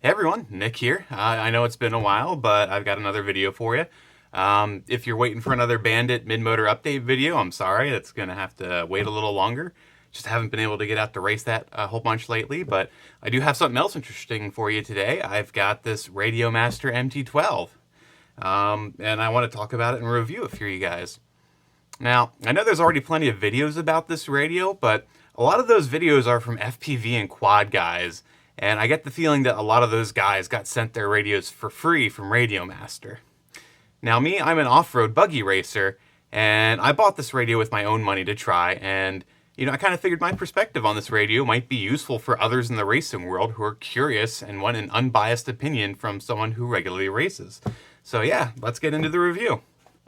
Hey everyone, Nick here. I know it's been a while, but I've got another video for you. If you're waiting for another Bandit mid-motor update video, I'm sorry, it's going to have to wait a little longer. Just haven't been able to get out to race that a whole bunch lately, but I do have something else interesting for you today. I've got this Radiomaster MT12, and I want to talk about it and review it for you guys. Now, I know there's already plenty of videos about this radio, but a lot of those videos are from FPV and quad guys, and I get the feeling that a lot of those guys got sent their radios for free from Radiomaster. Now me, I'm an off-road buggy racer, and I bought this radio with my own money to try, and I kind of figured my perspective on this radio might be useful for others in the racing world who are curious and want an unbiased opinion from someone who regularly races. So yeah, let's get into the review.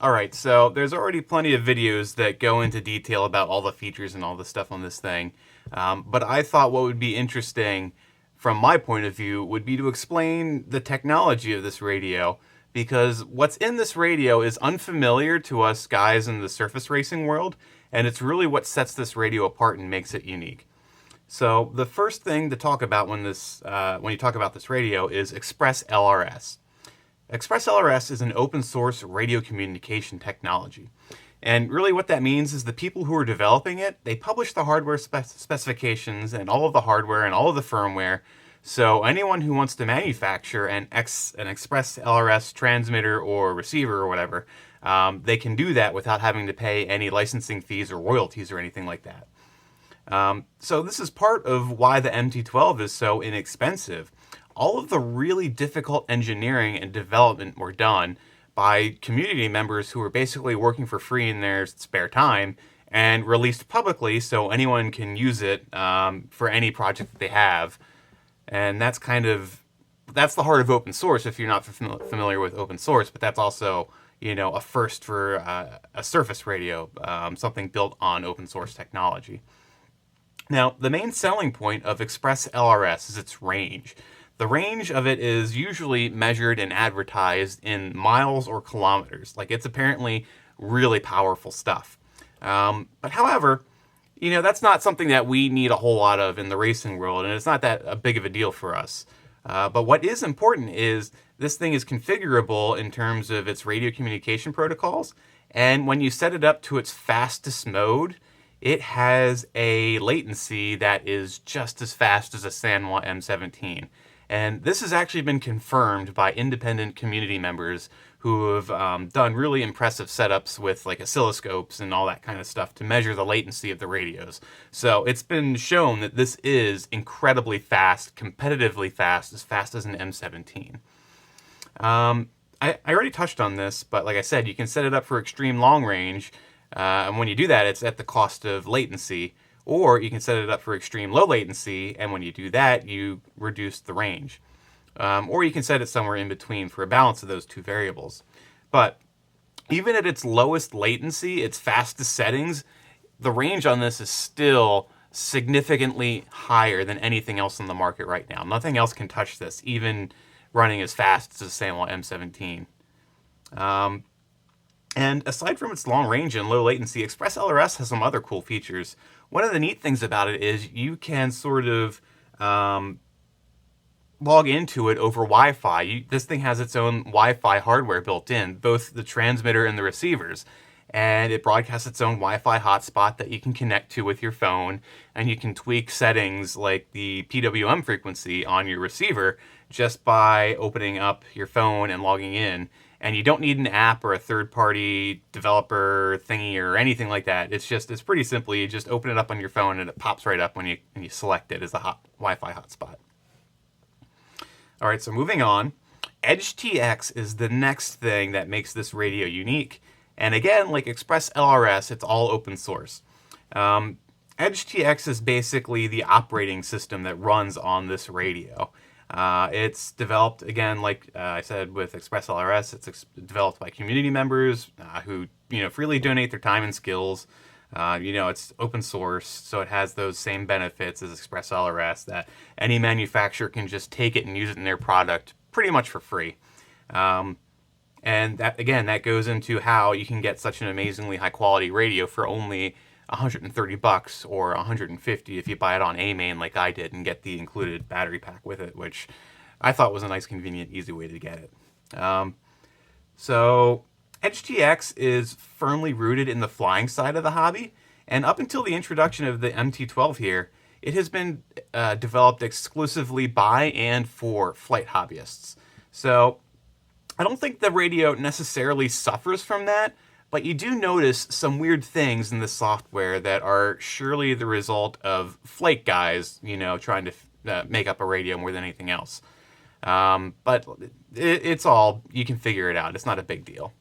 Alright, so there's already plenty of videos that go into detail about all the features and all the stuff on this thing, but I thought what would be interesting from my point of view would be to explain the technology of this radio, because what's in this radio is unfamiliar to us guys in the surface racing world, and it's really what sets this radio apart and makes it unique. So the first thing to talk about when you talk about this radio is Express LRS. Express LRS is an open source radio communication technology. And really what that means is the people who are developing it, they publish the hardware specifications and all of the hardware and all of the firmware. So anyone who wants to manufacture an Express LRS transmitter or receiver or whatever, they can do that without having to pay any licensing fees or royalties or anything like that. So this is part of why the MT12 is so inexpensive. All of the really difficult engineering and development were done by community members who were basically working for free in their spare time and released publicly so anyone can use it for any project that they have. And that's the heart of open source if you're not familiar with open source, but that's also, a first for a surface radio, something built on open source technology. Now, the main selling point of Express LRS is its range. The range of it is usually measured and advertised in miles or kilometers. Like, it's apparently really powerful stuff. But however, that's not something that we need a whole lot of in the racing world, and it's not that big of a deal for us. But what is important is this thing is configurable in terms of its radio communication protocols, and when you set it up to its fastest mode, it has a latency that is just as fast as a Sanwa M17. And this has actually been confirmed by independent community members who have done really impressive setups with like oscilloscopes and all that kind of stuff to measure the latency of the radios. So it's been shown that this is incredibly fast, competitively fast as an M17. I already touched on this, but like I said, you can set it up for extreme long range, and when you do that, it's at the cost of latency. Or you can set it up for extreme low latency, and when you do that, you reduce the range. Or you can set it somewhere in between for a balance of those two variables. But even at its lowest latency, its fastest settings, the range on this is still significantly higher than anything else on the market right now. Nothing else can touch this, even running as fast as the Samuel M17. And aside from its long range and low latency, Express LRS has some other cool features. One of the neat things about it is you can sort of log into it over Wi-Fi. This thing has its own Wi-Fi hardware built in, both the transmitter and the receivers. And it broadcasts its own Wi-Fi hotspot that you can connect to with your phone, and you can tweak settings like the PWM frequency on your receiver just by opening up your phone and logging in. And you don't need an app or a third-party developer thingy or anything like that. It's pretty simple. You just open it up on your phone and it pops right up when you select it as a Wi-Fi hotspot. All right, so moving on. Edge TX is the next thing that makes this radio unique. And again, like Express LRS, it's all open source. Edge TX is basically the operating system that runs on this radio. It's developed, again, like I said, with Express LRS. It's developed by community members who, freely donate their time and skills. It's open source, so it has those same benefits as Express LRS, that any manufacturer can just take it and use it in their product pretty much for free. And that goes into how you can get such an amazingly high quality radio for only $130 or $150 if you buy it on A-Main like I did and get the included battery pack with it, which I thought was a nice, convenient, easy way to get it. So Edge TX is firmly rooted in the flying side of the hobby, and up until the introduction of the MT12 here, it has been developed exclusively by and for flight hobbyists. So I don't think the radio necessarily suffers from that, but you do notice some weird things in the software that are surely the result of flight guys, trying to make up a radio more than anything else. But it's all, you can figure it out. It's not a big deal.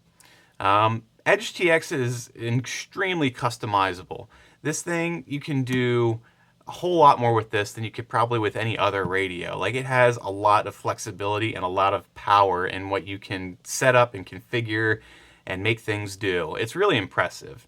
Edge TX is extremely customizable. This thing, you can do a whole lot more with this than you could probably with any other radio. Like, it has a lot of flexibility and a lot of power in what you can set up and configure and make things do. It's really impressive.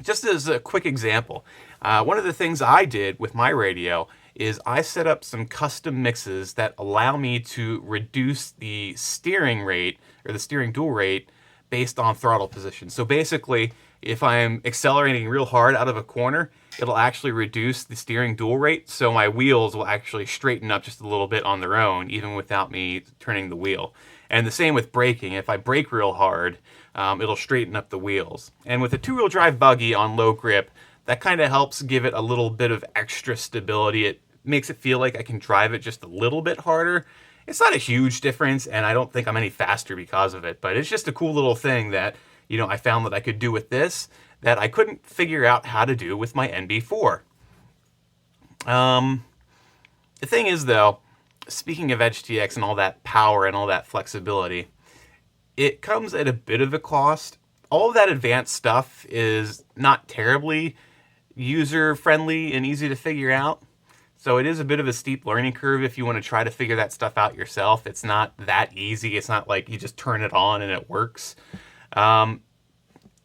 Just as a quick example, one of the things I did with my radio is I set up some custom mixes that allow me to reduce the steering rate, or the steering dual rate, based on throttle position. So basically, if I'm accelerating real hard out of a corner, it'll actually reduce the steering dual rate, so my wheels will actually straighten up just a little bit on their own, even without me turning the wheel. And the same with braking. If I brake real hard, it'll straighten up the wheels. And with a two-wheel drive buggy on low grip, that kind of helps give it a little bit of extra stability. It makes it feel like I can drive it just a little bit harder. It's not a huge difference, and I don't think I'm any faster because of it, but it's just a cool little thing that, I found that I could do with this that I couldn't figure out how to do with my NB4. The thing is, though, speaking of Edge TX and all that power and all that flexibility, it comes at a bit of a cost. All of that advanced stuff is not terribly user-friendly and easy to figure out. So it is a bit of a steep learning curve if you want to try to figure that stuff out yourself. It's not that easy. It's not like you just turn it on and it works.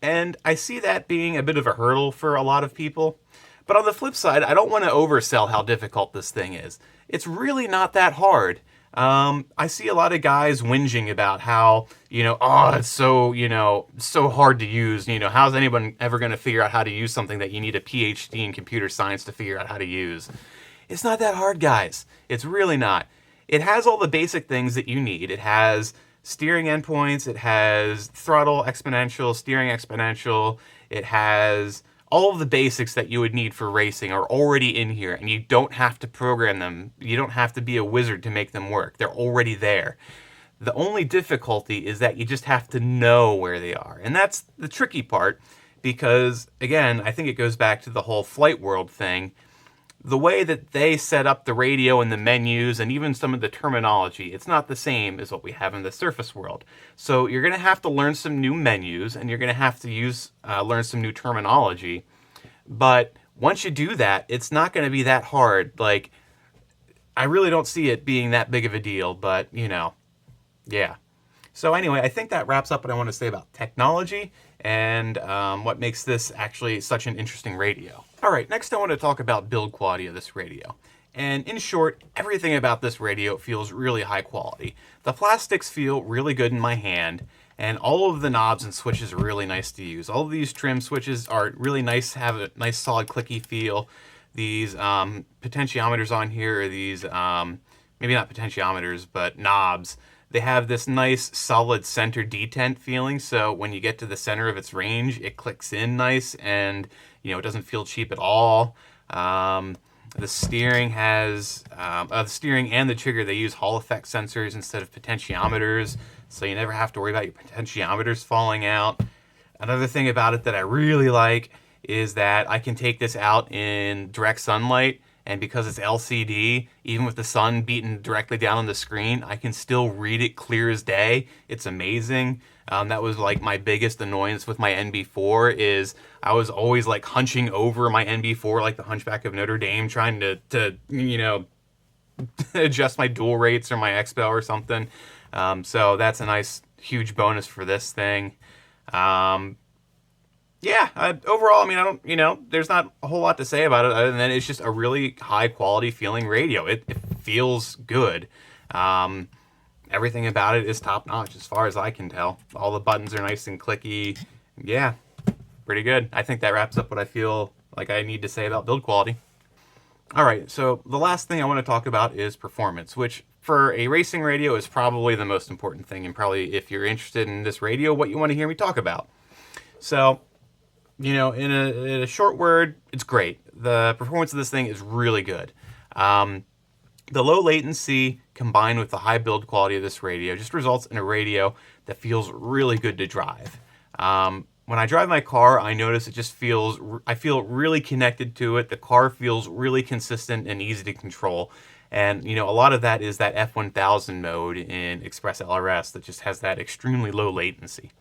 And I see that being a bit of a hurdle for a lot of people. But on the flip side, I don't want to oversell how difficult this thing is. It's really not that hard. I see a lot of guys whinging about how, it's so hard to use. How's anyone ever going to figure out how to use something that you need a PhD in computer science to figure out how to use? It's not that hard, guys. It's really not. It has all the basic things that you need. It has steering endpoints. It has throttle exponential, steering exponential. It has all of the basics that you would need for racing are already in here, and you don't have to program them. You don't have to be a wizard to make them work. They're already there. The only difficulty is that you just have to know where they are. And that's the tricky part because, again, I think it goes back to the whole flight world thing. The way that they set up the radio and the menus and even some of the terminology, it's not the same as what we have in the surface world. So you're going to have to learn some new menus and you're going to have to learn some new terminology. But once you do that, it's not going to be that hard. Like, I really don't see it being that big of a deal, but, yeah. So anyway, I think that wraps up what I want to say about technology and what makes this actually such an interesting radio. All right, next I want to talk about build quality of this radio. And in short, everything about this radio feels really high quality. The plastics feel really good in my hand, and all of the knobs and switches are really nice to use. All of these trim switches are really nice, have a nice solid clicky feel. These potentiometers on here are these, maybe not potentiometers, but knobs. They have this nice solid center detent feeling, so when you get to the center of its range, it clicks in nice and it doesn't feel cheap at all. The steering has, the steering and the trigger, they use Hall effect sensors instead of potentiometers, so you never have to worry about your potentiometers falling out. Another thing about it that I really like is that I can take this out in direct sunlight, and because it's LCD, even with the sun beating directly down on the screen, I can still read it clear as day. It's amazing. That was like my biggest annoyance with my NB4 is I was always like hunching over my NB4 like the Hunchback of Notre Dame trying to adjust my dual rates or my XPEL or something. So that's a nice huge bonus for this thing. Overall, I don't, there's not a whole lot to say about it other than it's just a really high quality feeling radio. It feels good. Everything about it is top notch as far as I can tell. All the buttons are nice and clicky. Yeah, pretty good. I think that wraps up what I feel like I need to say about build quality. All right, so the last thing I want to talk about is performance, which for a racing radio is probably the most important thing, and probably if you're interested in this radio, what you want to hear me talk about. So, in a short word, it's great. The performance of this thing is really good. The low latency combined with the high build quality of this radio just results in a radio that feels really good to drive. When I drive my car, I notice I feel really connected to it. The car feels really consistent and easy to control. And, a lot of that is that F1000 mode in Express LRS that just has that extremely low latency.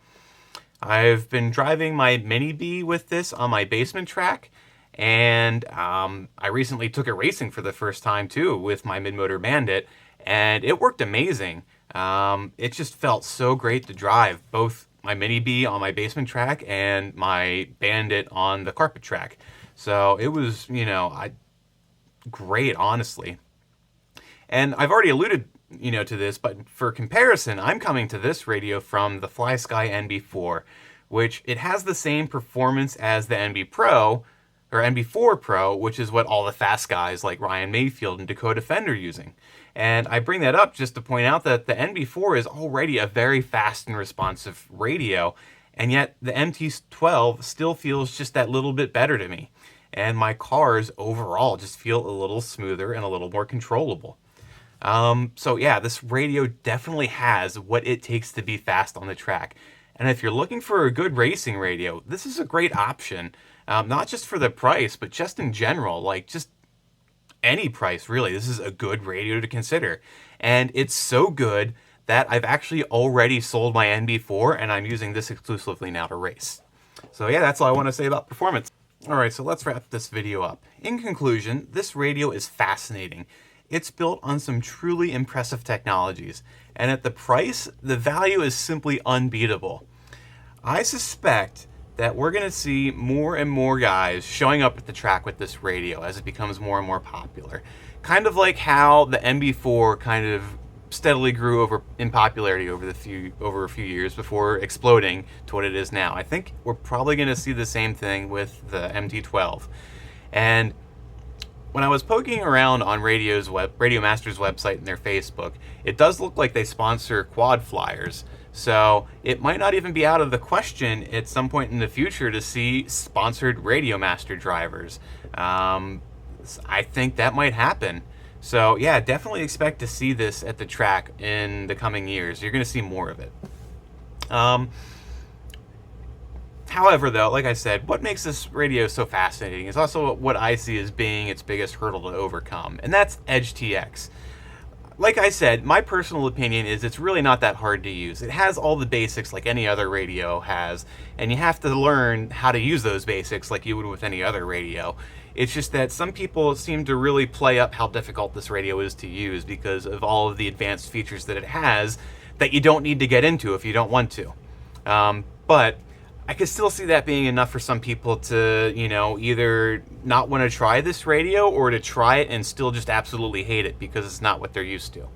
I've been driving my Mini B with this on my basement track, and I recently took it racing for the first time too with my mid-motor Bandit, and it worked amazing. It just felt so great to drive, both my Mini B on my basement track and my Bandit on the carpet track. So it was, great, honestly. And I've already alluded, to this, but for comparison, I'm coming to this radio from the FlySky NB4, which it has the same performance as the NB Pro, or NB4 Pro, which is what all the fast guys like Ryan Mayfield and Dakota Fender are using. And I bring that up just to point out that the NB4 is already a very fast and responsive radio, and yet the MT12 still feels just that little bit better to me. And my cars overall just feel a little smoother and a little more controllable. So yeah, this radio definitely has what it takes to be fast on the track. And if you're looking for a good racing radio, this is a great option. Not just for the price, but just in general, like just any price, really. This is a good radio to consider. And it's so good that I've actually already sold my NB4 and I'm using this exclusively now to race. So yeah, that's all I want to say about performance. All right, so let's wrap this video up. In conclusion, this radio is fascinating. It's built on some truly impressive technologies, and at the price, the value is simply unbeatable. I suspect that we're going to see more and more guys showing up at the track with this radio as it becomes more and more popular. Kind of like how the MB4 kind of steadily grew in popularity over a few years before exploding to what it is now. I think we're probably going to see the same thing with the MT12. And when I was poking around on Radiomaster's website and their Facebook, it does look like they sponsor quad flyers. So it might not even be out of the question at some point in the future to see sponsored Radiomaster drivers. I think that might happen. So yeah, definitely expect to see this at the track in the coming years. You're going to see more of it. However, though, like I said, what makes this radio so fascinating is also what I see as being its biggest hurdle to overcome, and that's Edge TX. Like I said, my personal opinion is it's really not that hard to use. It has all the basics like any other radio has, and you have to learn how to use those basics like you would with any other radio. It's just that some people seem to really play up how difficult this radio is to use because of all of the advanced features that it has that you don't need to get into if you don't want to. But I could still see that being enough for some people to, either not want to try this radio or to try it and still just absolutely hate it because it's not what they're used to.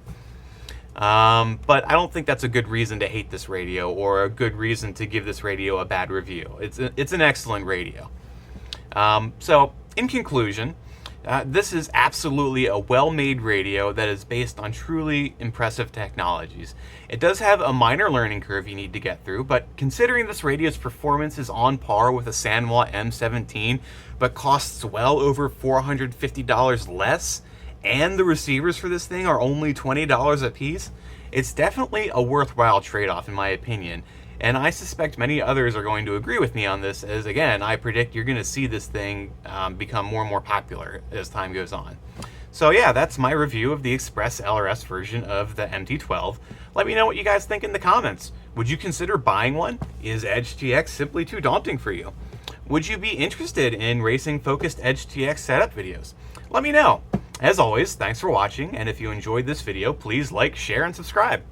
But I don't think that's a good reason to hate this radio or a good reason to give this radio a bad review. It's an excellent radio. So, in conclusion, this is absolutely a well-made radio that is based on truly impressive technologies. It does have a minor learning curve you need to get through, but considering this radio's performance is on par with a Sanwa M17, but costs well over $450 less, and the receivers for this thing are only $20 a piece, it's definitely a worthwhile trade-off in my opinion. And I suspect many others are going to agree with me on this, as again, I predict you're going to see this thing become more and more popular as time goes on. So yeah, that's my review of the Express LRS version of the MT12. Let me know what you guys think in the comments. Would you consider buying one? Is Edge TX simply too daunting for you? Would you be interested in racing-focused Edge TX setup videos? Let me know. As always, thanks for watching, and if you enjoyed this video, please like, share, and subscribe.